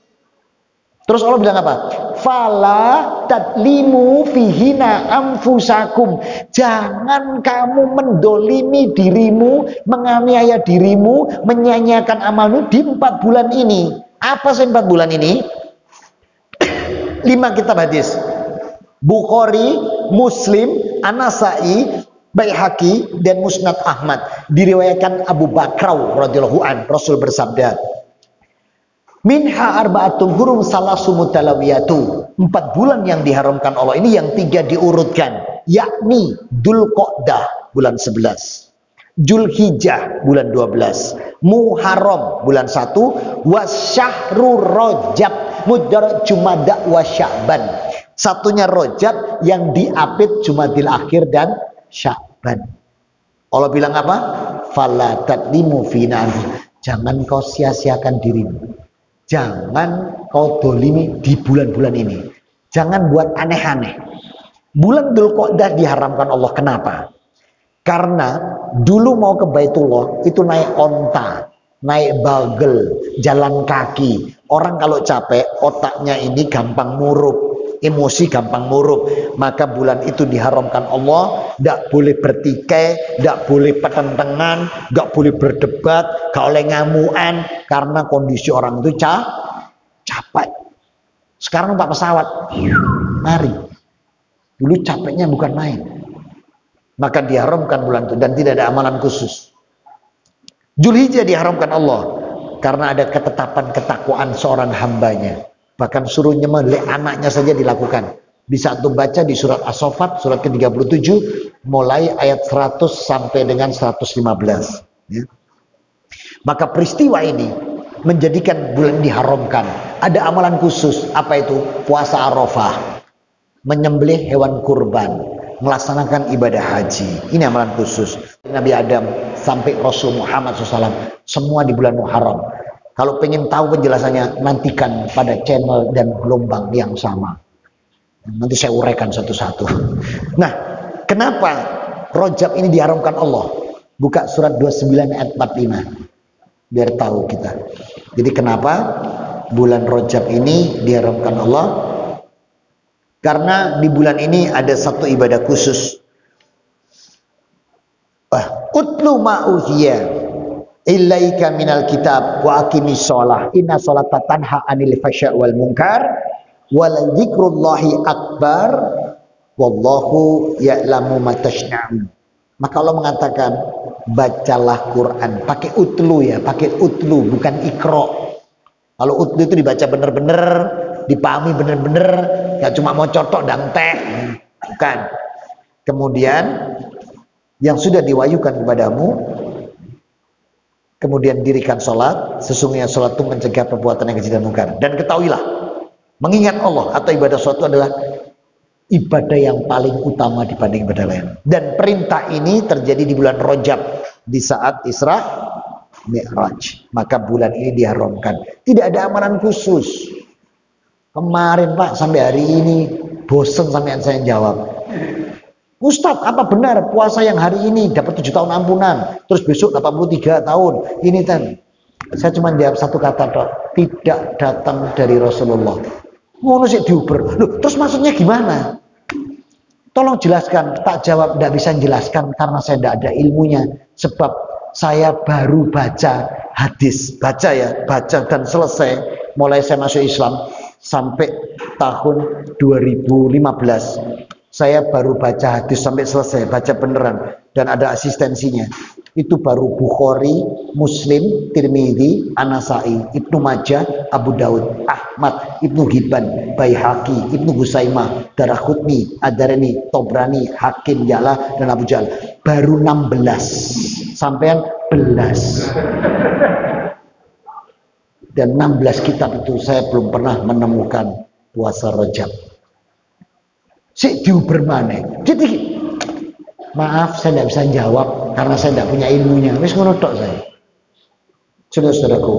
Terus Allah bilang apa? Fala tatlimu fihina anfusakum, jangan kamu mendolimi dirimu, menganiaya dirimu, menyanyiakan amalmu di 4 bulan ini. Apa sih 4 bulan ini? 5 kitab hadis, Bukhari, Muslim, An-Nasai, Baihaqi dan Musnad Ahmad. Diriwayatkan Abu Bakrau radhiyallahu an, Rasul bersabda, minha arba'atun hurum salasu mutalawiyatu. 4 bulan yang diharamkan Allah ini yang 3 diurutkan, yakni Dzulqa'dah bulan 11, Dzulhijjah bulan 12, Muharram bulan 1, wasyahrur Rajab mudar Jumada wa Sya'ban. Satunya Rajab yang diapit Jumadil Akhir dan Sya'ban. Allah bilang apa? Fala tadlimu fina, jangan kau sia-siakan dirimu, jangan kau dolimi di bulan-bulan ini, jangan buat aneh-aneh. Bulan Dzulqa'dah diharamkan Allah. Kenapa? Karena dulu mau ke Baitullah itu naik onta, naik bagel, jalan kaki. Orang kalau capek, otaknya ini gampang murup, emosi gampang murup. Maka bulan itu diharamkan Allah. Tidak boleh bertikai, tidak boleh pertentangan, tidak boleh berdebat, tidak boleh ngamuan, karena kondisi orang itu capek. Sekarang numpak pesawat, mari. Dulu capeknya bukan main. Maka diharamkan bulan itu dan tidak ada amalan khusus. Dzulhijjah diharamkan Allah karena ada ketetapan ketakwaan seorang hambanya. Bahkan suruh nyembelih anaknya saja dilakukan. Bisa antum baca di surat As-Saffat surat ke-37 mulai ayat 100 sampai dengan 115. Ya. Maka peristiwa ini menjadikan bulan diharamkan. Ada amalan khusus, apa itu? Puasa Arafah, menyembelih hewan kurban, melaksanakan ibadah haji. Ini amalan khusus. Nabi Adam sampai Rasul Muhammad SAW semua di bulan Muharram. Kalau pengen tahu penjelasannya, nantikan pada channel dan gelombang yang sama. Nanti saya uraikan satu-satu. Nah, kenapa Rajab ini diharamkan Allah? Buka surat 29 ayat 45 biar tahu kita. Jadi kenapa bulan Rajab ini diharamkan Allah? Karena di bulan ini ada satu ibadah khusus. Utlu ma'uhiya ilaika minal kitab wa aqimis shalah inna sholata tanha 'anil fahsya wal munkar wal dzikrullahi akbar wallahu ya'lamu ma tasna'un. Maka Allah mengatakan bacalah Quran, pakai utlu ya, pakai utlu bukan ikro. Kalau utlu itu dibaca bener-bener, dipahami bener-bener, gak cuma mau cotok dan teh, bukan. Kemudian yang sudah diwahyukan kepadamu, kemudian dirikan sholat. Sesungguhnya sholat itu mencegah perbuatan yang keji dan mungkar. Dan ketahuilah, mengingat Allah atau ibadah suatu adalah ibadah yang paling utama dibanding ibadah lain. Dan perintah ini terjadi di bulan Rajab, di saat Isra Mi'raj. Maka bulan ini diharamkan. Tidak ada amalan khusus. Kemarin Pak sampai hari ini bosen sampai saya jawab, Ustadz apa benar puasa yang hari ini dapat 7 tahun ampunan, terus besok 83 tahun ini kan? Saya cuma jawab satu kata dok, tidak datang dari Rasulullah. Ngono sih diuber. Loh, terus maksudnya gimana? Tolong jelaskan. Tak jawab, tidak bisa jelaskan karena saya tidak ada ilmunya. Sebab saya baru baca hadis, baca dan selesai. Mulai saya masuk Islam sampai tahun 2015 saya baru baca hadis sampai selesai, baca beneran dan ada asistensinya. Itu baru Bukhari, Muslim, Tirmidzi, An-Nasai, Ibnu Majah, Abu Daud, Ahmad, Ibnu Hibban, Baihaqi, Ibnu Huzaimah, Daraqutni, Ad-Darimi, Tobrani, Hakim, Ya'la dan Abu Jahal. Baru 16 sampean belas. Dan 16 kitab itu saya belum pernah menemukan puasa Rajab. Si diuber maneh. Jadi maaf saya tidak bisa jawab karena saya tidak punya ilmunya. Wis ngono tok saya. Saudara-saudaraku.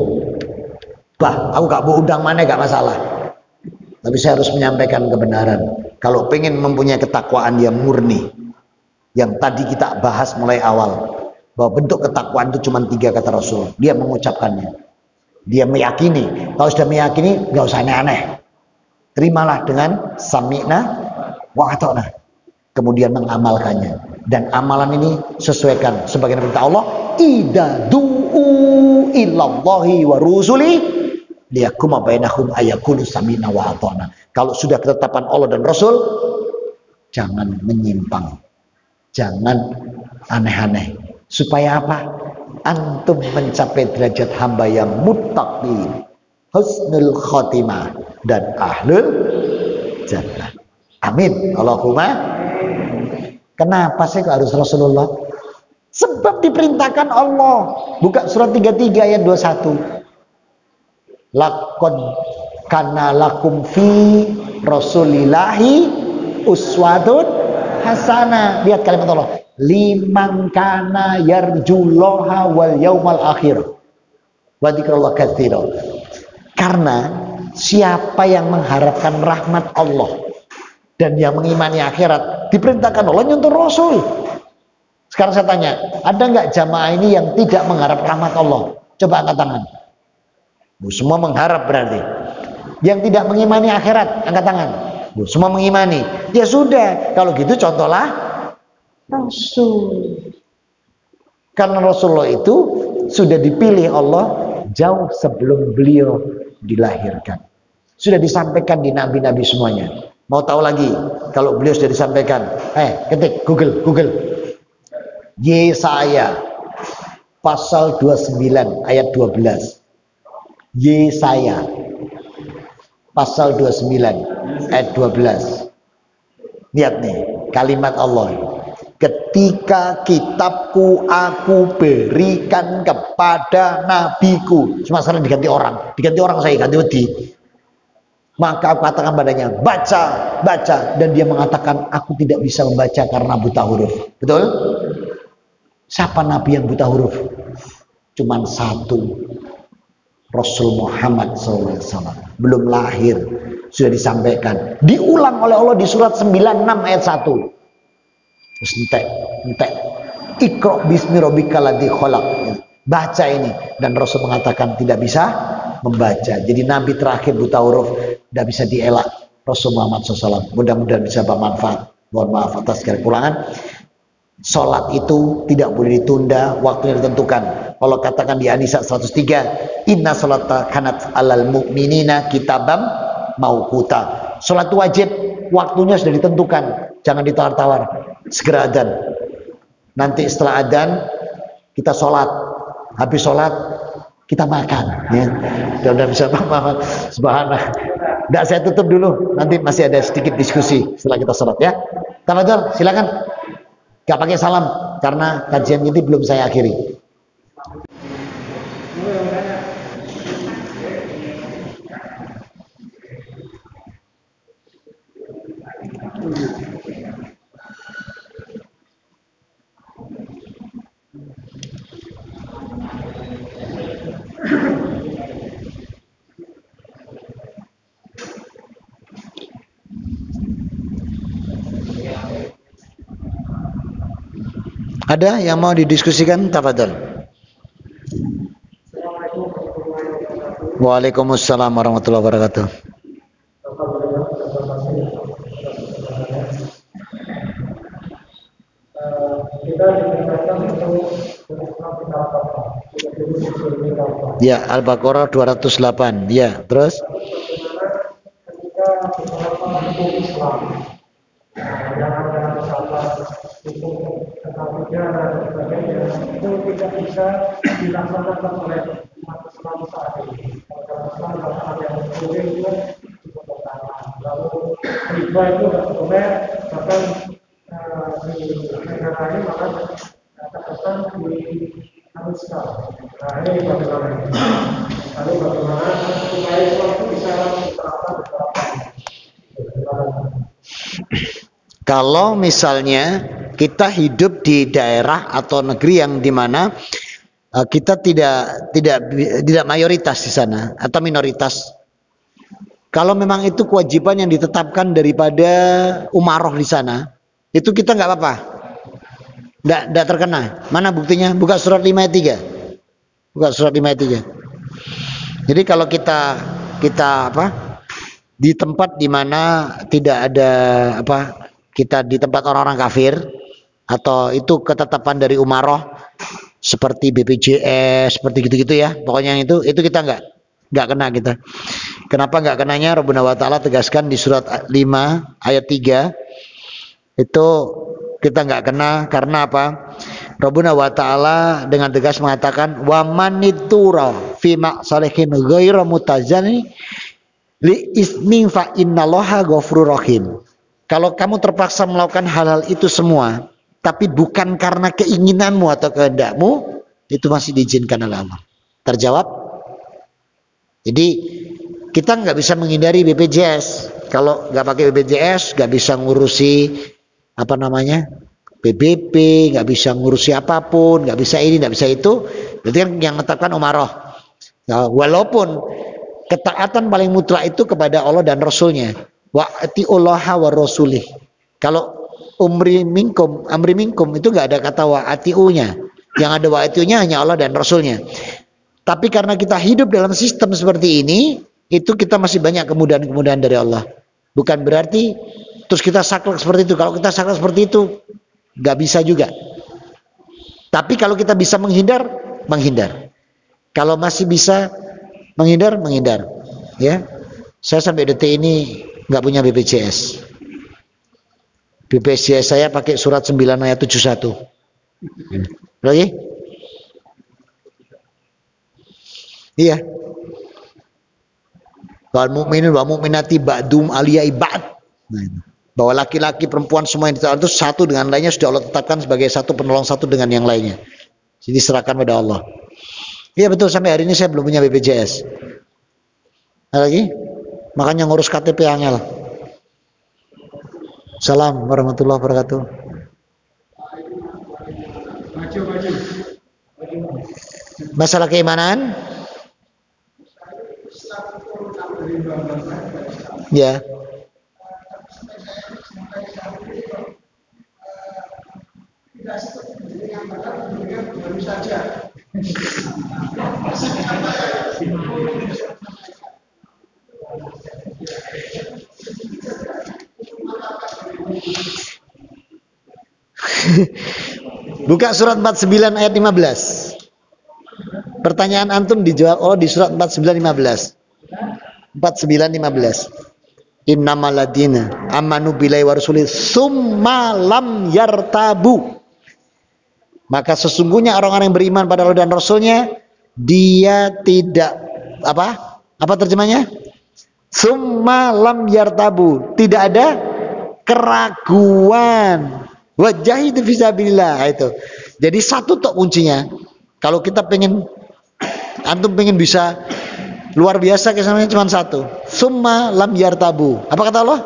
Bah, aku gak mau undang maneh gak masalah. Tapi saya harus menyampaikan kebenaran. Kalau pengen mempunyai ketakwaan yang murni, yang tadi kita bahas mulai awal, bahwa bentuk ketakwaan itu cuma 3 kata Rasul. Dia mengucapkannya. Dia meyakini. Kalau sudah meyakini, gak usah aneh-aneh. Terimalah dengan sami'na wa ata'na. Kemudian mengamalkannya. Dan amalan ini sesuaikan sebagaimana perintah Allah. Idza du'u ilallahi wa rusuli liyakuma bainahum ayakunu sami'na wa ata'na. Kalau sudah ketetapan Allah dan Rasul, jangan menyimpang, jangan aneh-aneh. Supaya apa? Antum mencapai derajat hamba yang muttaqin, husnul khotimah, dan ahlul jannah. Amin. Allahumma. Kenapa sih kok harus Rasulullah? Sebab diperintahkan Allah. Buka surat 33 ayat 21. Laqad kana lakum fi rasulillahi uswatun hasanah. Lihat kalimat Allah. Liman kana yarjullaha wal yaumal akhir wa dzikrullah katsira. Karena siapa yang mengharapkan rahmat Allah dan yang mengimani akhirat, diperintahkan Allah nyuntur Rasul. Sekarang saya tanya, ada nggak jamaah ini yang tidak mengharap rahmat Allah? Coba angkat tangan. Semua mengharap berarti. Yang tidak mengimani akhirat, angkat tangan. Semua mengimani. Ya sudah, kalau gitu contohlah Rasul. Karena Rasulullah itu sudah dipilih Allah jauh sebelum beliau dilahirkan. Sudah disampaikan di nabi-nabi semuanya. Mau tahu lagi kalau beliau sudah disampaikan? Ketik Google. Yesaya pasal 29 ayat 12. Yesaya pasal 29 ayat 12. Lihat nih kalimat Allah. Ketika kitabku aku berikan kepada nabiku. Cuma sekarang diganti orang saya ganti wedi. Maka aku katakan padanya, baca, dan dia mengatakan aku tidak bisa membaca karena buta huruf. Betul? Siapa nabi yang buta huruf? Cuman satu, Rasul Muhammad SAW. Belum lahir, sudah disampaikan. Diulang oleh Allah di surat 96 ayat 1. Terus entek. Iqra bismi rabbikal ladzi khalaq. Baca ini, dan Rasul mengatakan tidak bisa membaca. Jadi nabi terakhir buta huruf, tidak bisa dielak. Rasul Muhammad SAW. Mudah-mudahan bisa bermanfaat. Mohon maaf atas segala kekurangan. Sholat itu tidak boleh ditunda, waktunya ditentukan. Allah katakan di An-Nisa 103, Inna sholata kanat alal mu'minina kitabam mauquta. Sholat wajib, waktunya sudah ditentukan. Jangan ditawar-tawar. Segera adzan. Nanti setelah adzan kita sholat. Habis sholat kita makan. Ya. Dan bisa paham. Subhanallah. Nggak, saya tutup dulu. Nanti masih ada sedikit diskusi setelah kita sholat ya. Tafadhol, silakan. Gak pakai salam karena kajian ini belum saya akhiri. Ada yang mau didiskusikan? Tafadhol. Waalaikumsalam warahmatullahi wabarakatuh. Ya, Al-Baqarah 208. Ya, terus? Itu tidak bisa dilaksanakan oleh umat Islam saat ini. Karena Islam adalah yang boleh itu cukup pertama. Lalu riba itu tidak boleh, bahkan di negara ini maka terkesan diharuskan. Nah ini bagaimana? Lalu bagaimana supaya Islam itu bisa diterapkan di Kalau misalnya kita hidup di daerah atau negeri yang dimana kita tidak mayoritas di sana atau minoritas, kalau memang itu kewajiban yang ditetapkan daripada umaroh di sana, itu kita nggak apa-apa, nggak terkena. Mana buktinya? Buka surat 5 ayat 3. Buka surat 5 ayat 3. Jadi kalau kita di tempat dimana tidak ada kita di tempat orang-orang kafir, atau itu ketetapan dari umaroh seperti BPJS seperti gitu-gitu ya, pokoknya itu kita nggak kena kita. Kenapa nggak kenanya? Rabbuna wa ta'ala tegaskan di surat 5 ayat 3, Itu kita nggak kena. Karena apa? Rabbuna wa ta'ala dengan tegas mengatakan wa manitura fi ma'salihin ghairu mutazani li ismin fa innallaha ghafurur rahim. Kalau kamu terpaksa melakukan hal-hal itu semua tapi bukan karena keinginanmu atau kehendakmu, itu masih diizinkan oleh Allah. Terjawab? Jadi kita nggak bisa menghindari BPJS. Kalau nggak pakai BPJS nggak bisa ngurusi apa namanya PBB, nggak bisa ngurusi apapun, nggak bisa ini, nggak bisa itu. Berarti kan yang menetapkan umaroh. Nah, walaupun ketaatan paling mutlak itu kepada Allah dan Rasulnya. Wa atiullaha wa rasulih. Kalau amri minkum itu nggak ada kata wa atiunya. Yang ada wa atiunya hanya Allah dan Rasulnya. Tapi karena kita hidup dalam sistem seperti ini, itu kita masih banyak kemudahan-kemudahan dari Allah. Bukan berarti terus kita saklek seperti itu. Kalau kita saklek seperti itu, nggak bisa juga. Tapi kalau kita bisa menghindar, menghindar. Kalau masih bisa menghindar, menghindar. Ya, saya sampai detik ini nggak punya BPJS. BPJS saya pakai surat 9 ayat 71. Lagi? Iya. Wal mu'minun wa mu'minati ba'dum aliyai ba'd. Bahwa laki-laki perempuan semua yang ditetapkan itu satu dengan lainnya sudah Allah tetapkan sebagai satu penolong satu dengan yang lainnya. Jadi serahkan pada Allah. Iya betul, sampai hari ini saya belum punya BPJS. Ada lagi? Makanya ngurus KTP angel. Salam warahmatullahi wabarakatuh. Masalah keimanan? Ya. Buka surat 49 ayat 15. Pertanyaan antum dijawab Allah di surat 49 15. 49 15. Innamal ladina amanu billahi wa rasulih summa lam yartabu. Maka sesungguhnya orang-orang yang beriman pada Allah dan Rasulnya, dia tidak apa terjemahnya? Summa lam yartabu, tidak ada keraguan. Wajahidu fisabilillah, itu. Jadi satu tok kuncinya. Kalau kita antum pengen bisa luar biasa, kesannya cuma satu. Summa lam yartabu. Apa kata Allah?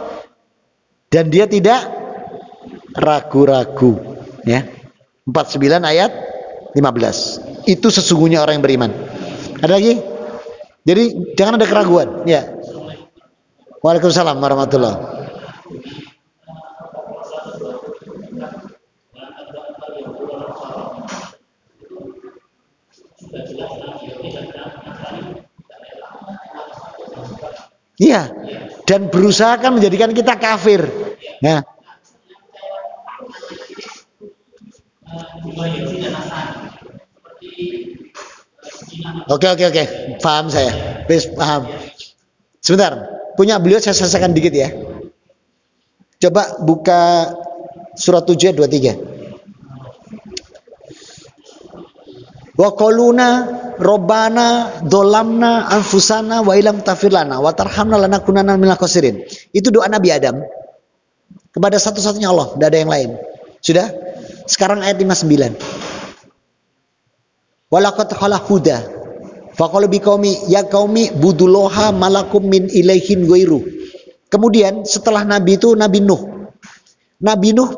Dan dia tidak ragu-ragu. Ya. 49 ayat 15. Itu sesungguhnya orang yang beriman. Ada lagi? Jadi jangan ada keraguan. Ya. Waalaikumsalam warahmatullahi wabarakatuh. Iya, dan berusaha kan menjadikan kita kafir. Ya. Oke, paham saya. Paham. Sebentar, punya beliau saya selesaikan dikit ya. Coba buka surat 7 ayat 23. Wa qaluna robbana dolamna anfusana wa ilam tafirlana wa tarhamna lanakunanna minal khasirin. Itu doa Nabi Adam kepada satu-satunya Allah, tidak ada yang lain. Sudah? Sekarang ayat 59. Walaqad khalaqhuda faqala biqaumi ya qaumi budullaha malakum min ilaihin ghairu. Kemudian setelah Nabi itu Nabi Nuh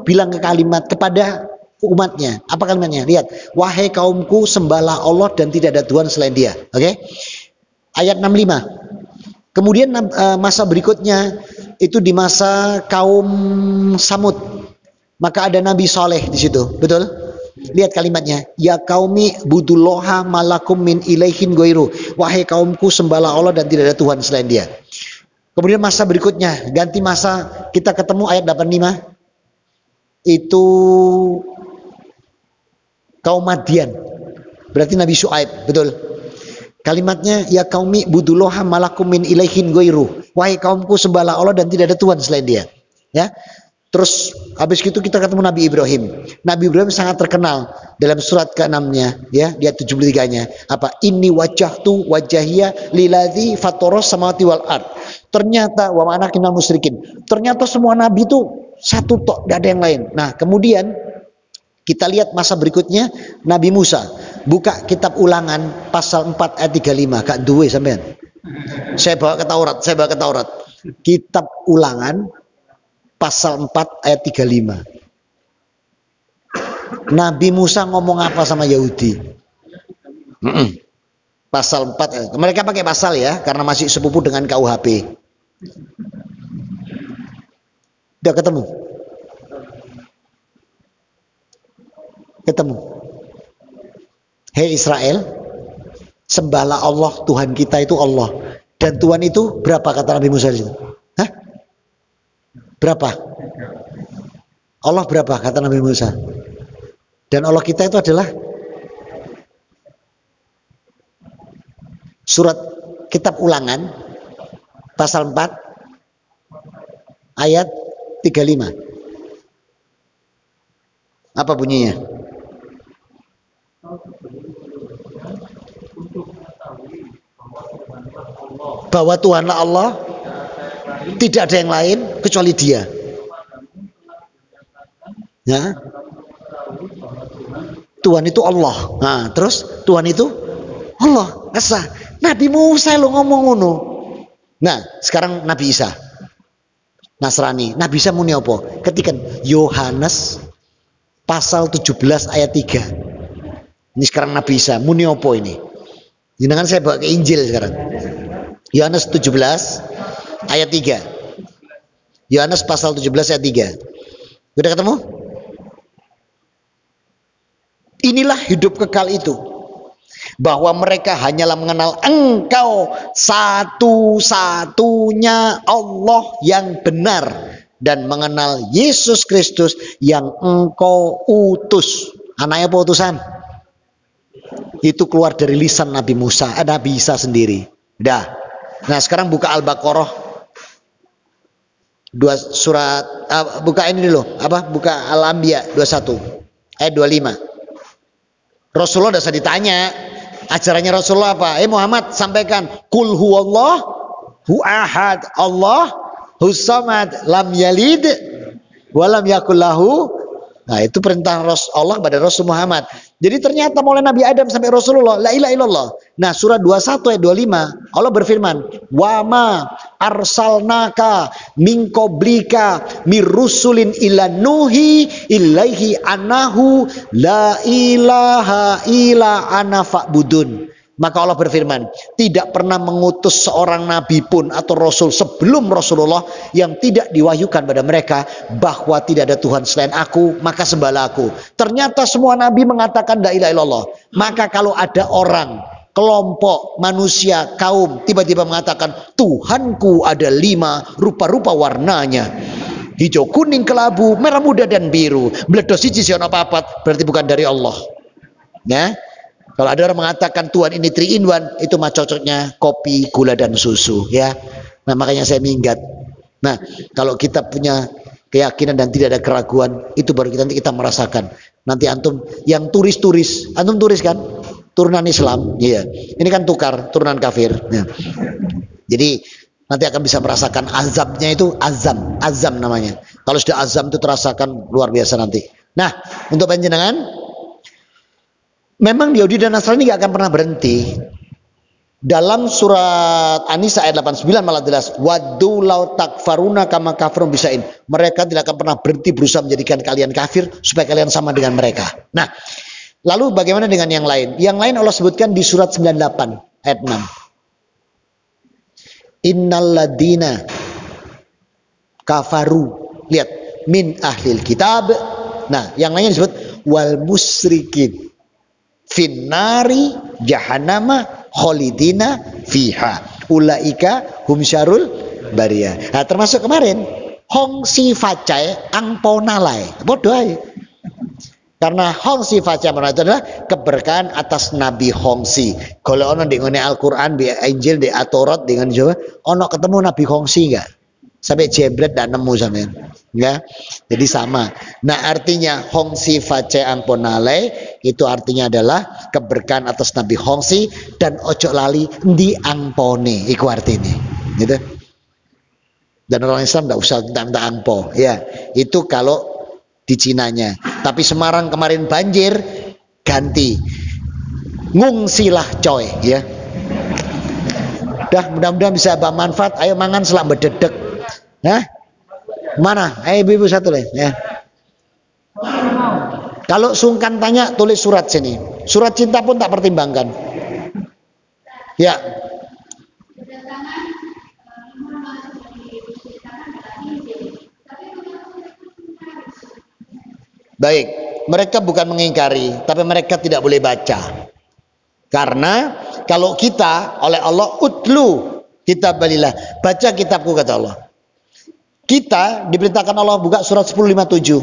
bilang ke kalimat kepada umatnya. Apa kalimatnya? Lihat, wahai kaumku sembahlah Allah dan tidak ada Tuhan selain Dia. Oke? Ayat 65. Kemudian masa berikutnya itu di masa kaum Samud. Maka ada Nabi Saleh di situ. Betul? Lihat kalimatnya. Ya qaumi budullaha malakum min ilaihin ghairu. Wahai kaumku sembahlah Allah dan tidak ada Tuhan selain Dia. Kemudian masa berikutnya, ganti masa, kita ketemu ayat 85. Itu kaum Madian, berarti Nabi Syuaib, betul. Kalimatnya ya qaumi budullaha malakum min ilaihin ghairu. Wahai kaumku sembahlah Allah dan tidak ada Tuhan selain Dia. Ya. Terus habis itu kita ketemu Nabi Ibrahim. Nabi Ibrahim sangat terkenal dalam surat ke-6-nya, ya, di ayat 73-nya. Apa? Inni wajjahtu wajahiyya liladzi fataras samawati wal ard. Ternyata wa ma'ana kinal musyrikin. Ternyata semua nabi itu satu tok, tidak ada yang lain. Nah, kemudian kita lihat masa berikutnya Nabi Musa. Buka kitab Ulangan pasal 4 ayat 35. Kak duwe sampean. Saya bawa ke Taurat. Kitab Ulangan pasal 4 ayat 35. Nabi Musa ngomong apa sama Yahudi? Pasal 4. Mereka pakai pasal ya, karena masih sepupu dengan KUHP. Udah ketemu? Hei Israel, sembahlah Allah, Tuhan kita itu Allah. Dan Tuhan itu berapa kata Nabi Musa di situ? Hah? Berapa? Allah berapa kata Nabi Musa? Dan Allah kita itu adalah surat kitab Ulangan pasal 4 ayat 35. Apa bunyinya? Bahwa Tuhanlah Allah, tidak ada yang lain kecuali Dia. Ya. Tuhan itu Allah. Nah, terus Tuhan itu Allah. Asa. Nabi Musa lo ngomong ngono. Nah, sekarang Nabi Isa Nasrani. Nabi Isa muni apa? Ketikan Yohanes pasal 17 ayat 3. Ini sekarang Nabi Isa muni apa ini? Jangan saya bawa ke Injil sekarang. Yohanes 17 ayat 3. Yohanes pasal 17 ayat 3. Udah ketemu? Inilah hidup kekal itu, bahwa mereka hanyalah mengenal Engkau satu-satunya Allah yang benar, dan mengenal Yesus Kristus yang Engkau utus. Anaknya apa utusan? Itu keluar dari lisan Nabi Musa, Nabi Isa sendiri. Dah. Nah, sekarang buka Al-Baqarah 2 surat, buka ini dulu, buka Al-Anbiya 21 ayat 25. Rasulullah sudah ditanya, ajarannya Rasulullah apa? Muhammad sampaikan, Qul huwallahu ahad, Allah husamad, lam yalid walam yakul lahu. Nah, itu perintah Allah kepada Rasul Muhammad. Jadi ternyata mulai Nabi Adam sampai Rasulullah, la ilaha illallah. Nah, surat 21 ayat 25, Allah berfirman, wa ma arsalnaka min qablika mirusulin illa nuhi ilaihi anahu la ilaha illa ana fa'budun. Maka Allah berfirman, tidak pernah mengutus seorang nabi pun atau rasul sebelum Rasulullah yang tidak diwahyukan pada mereka bahwa tidak ada Tuhan selain aku, maka sembahlah aku. Ternyata semua nabi mengatakan la ilaha illallah. Maka kalau ada orang, kelompok, manusia, kaum tiba-tiba mengatakan Tuhanku ada 5 rupa-rupa warnanya, hijau, kuning, kelabu, merah muda dan biru, bledos siji siono papat, berarti bukan dari Allah. Ya. Kalau ada orang mengatakan Tuhan ini 3 in 1, itu mah cocoknya kopi, gula dan susu, ya. Nah, makanya saya minggat. Nah, kalau kita punya keyakinan dan tidak ada keraguan, itu baru nanti kita merasakan. Nanti antum yang turis, antum turis kan? Turunan Islam, iya. Ini kan tukar, turunan kafir. Ya. Jadi nanti akan bisa merasakan azabnya, itu azam namanya. Kalau sudah azam itu terasakan luar biasa nanti. Nah, untuk panjenengan, memang Yahudi dan Nasrani gak akan pernah berhenti. Dalam surat An-Nisa ayat 89 malah jelas, waddu law takfaruna kama kafarum bisain. Mereka tidak akan pernah berhenti berusaha menjadikan kalian kafir supaya kalian sama dengan mereka. Nah, lalu bagaimana dengan yang lain? Yang lain Allah sebutkan di surat 98 ayat 6. Innal ladina kafaru, lihat, min ahlil kitab. Nah, yang lainnya disebut wal musyrikin finnari jahannama kholidina fiha ulaika hum syarul bariyah. Nah, termasuk kemarin hong si facai angpo nalai bodoh aja. Karena hong si facai itu adalah keberkahan atas Nabi Hongsi. Kalau ono di Al-Quran, di Injil, di Taurat dengan Jawa, ono ketemu Nabi Hongsi enggak? Sampai jebret dan nemu sampean. Ya, jadi sama. Nah, artinya hongsi face angponale itu artinya adalah keberkahan atas Nabi Hongsi dan ojo lali di angpone. Iku artinya, gitu. Dan orang Islam tidak usah minta angpo. Ya, itu kalau di Cinanya. Tapi Semarang kemarin banjir, ganti ngungsilah coy, ya. Dah, mudah-mudahan bisa bermanfaat. Ayo mangan selak bededek. Nah, mana? Ayo ibu satu lagi ya. Kalau sungkan tanya, tulis surat sini. Surat cinta pun tak pertimbangkan. Ya. Baik, mereka bukan mengingkari, tapi mereka tidak boleh baca. Karena kalau kita oleh Allah utlu kitabalillah, baca kitabku kata Allah. Kita diperintahkan Allah buka surat 10:57.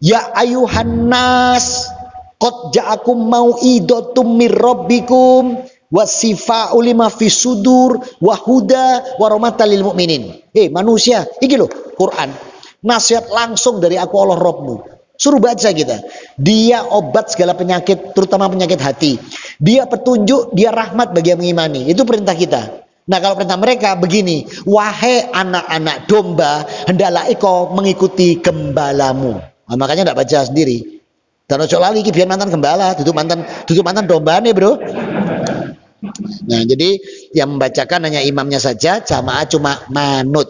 Ya ayuhan nas qad ja'akum mau'idatum mir rabbikum wasifa'u lima fis sudur wa huda wa rahmatal lil mukminin. Manusia, iki lho Quran. Nasihat langsung dari aku Allah Rabbmu. Suruh baca kita. Dia obat segala penyakit, terutama penyakit hati. Dia petunjuk, dia rahmat bagi yang mengimani. Itu perintah kita. Nah, kalau perintah mereka begini, wahai anak-anak domba, hendaklah engkau mengikuti gembalamu. Nah, makanya tidak baca sendiri. Dan ojo lali iki biar mantan gembala, tutup mantan domba nih, bro. Nah, jadi yang membacakan hanya imamnya saja, jamaah cuma manut.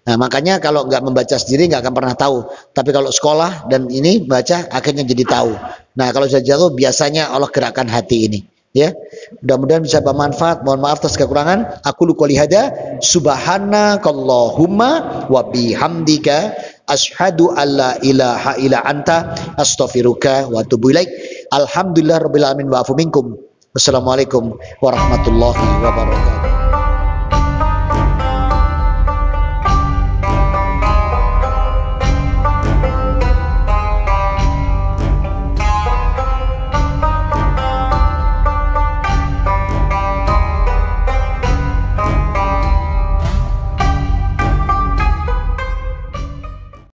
Nah, makanya kalau nggak membaca sendiri nggak akan pernah tahu. Tapi kalau sekolah dan ini baca akhirnya jadi tahu. Nah, kalau sudah jatuh biasanya Allah gerakkan hati ini. Ya, mudah-mudahan bisa bermanfaat. Mohon maaf atas kekurangan. Aku luka lihada. Subhanakallahumma wa bihamdika asyhadu alla ilaha illa anta astaghfiruka wa atubu ilaik. Alhamdulillah rabbil alamin wa afu minkum. Wassalamualaikum warahmatullahi wabarakatuh.